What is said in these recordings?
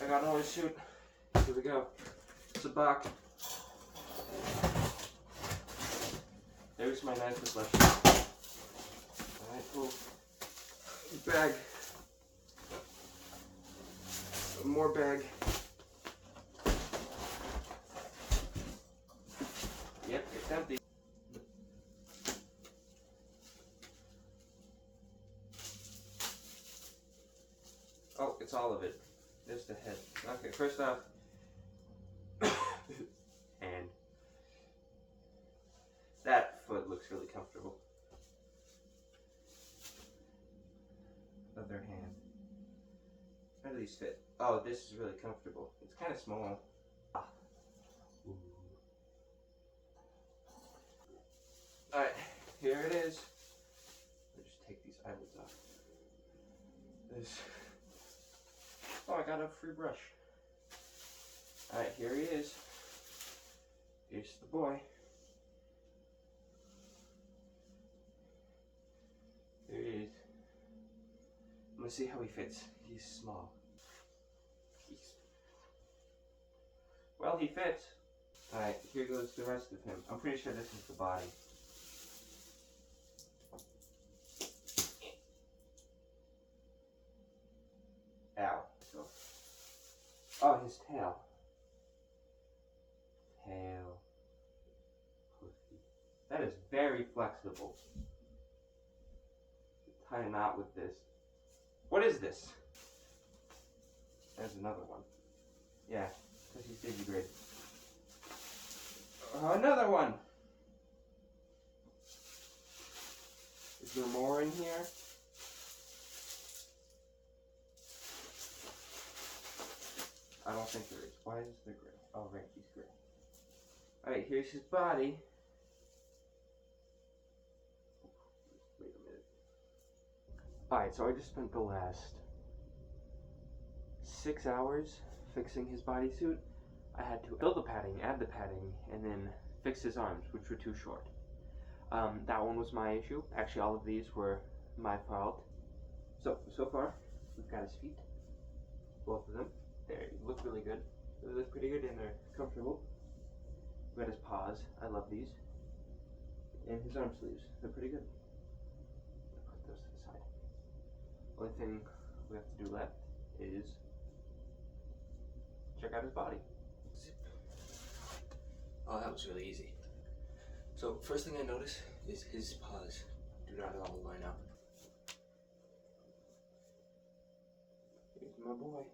got another suit. Here we go. It's a box. There's my knife with left. Alright, cool. Bag. More bag. Yep, it's empty. Oh, it's all of it. There's the head. Okay, first off, and that foot looks really comfortable. Other hand. How do these fit? Oh, this is really comfortable. It's kind of small. Ah. Alright, here it is. I'll just take these eyelids off. This. Oh, I got a free brush. Alright, here he is. Here's the boy. There he is. I'm gonna see how he fits. He's small. Well, he fits. Alright, here goes the rest of him. I'm pretty sure this is the body. Ow. Oh, his tail. Tail. That is very flexible. Tie a knot with this. What is this? There's another one. Yeah, because he's digitigrade. Another one! Is there more in here? I don't think there is. Why is there gray? Oh, right, he's gray. Alright, here's his body. Wait a minute. Alright, so I just spent the last 6 hours fixing his bodysuit. I had to build the padding, add the padding, and then fix his arms, which were too short. That one was my issue. Actually, all of these were my fault. So far, we've got his feet. Both of them. They look really good. They look pretty good and they're comfortable. We've got his paws. I love these. And his arm sleeves. They're pretty good. I'll put those to the side. Only thing we have to do left is check out his body. Zip. Oh, that was really easy. So first thing I notice is his paws do not all line up. Here's my boy.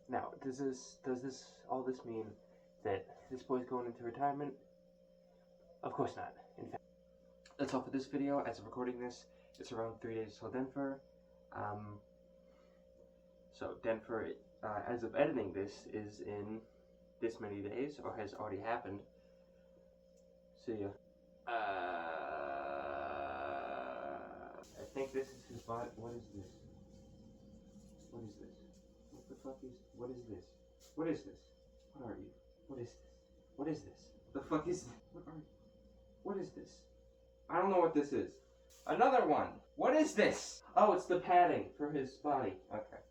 Now, does all this mean that this boy's going into retirement? Of course not. In fact, that's all for this video. As of recording this, it's around 3 days till denfur. So denfur, as of editing this, is in this many days, or has already happened. See ya. I think this is his body. What is this? What is this? What the fuck is, what is this? What is this? What are you? What is this? What is this? The fuck is this? What are you? What is this? I don't know what this is. Another one! What is this? Oh, it's the padding for his body. Okay.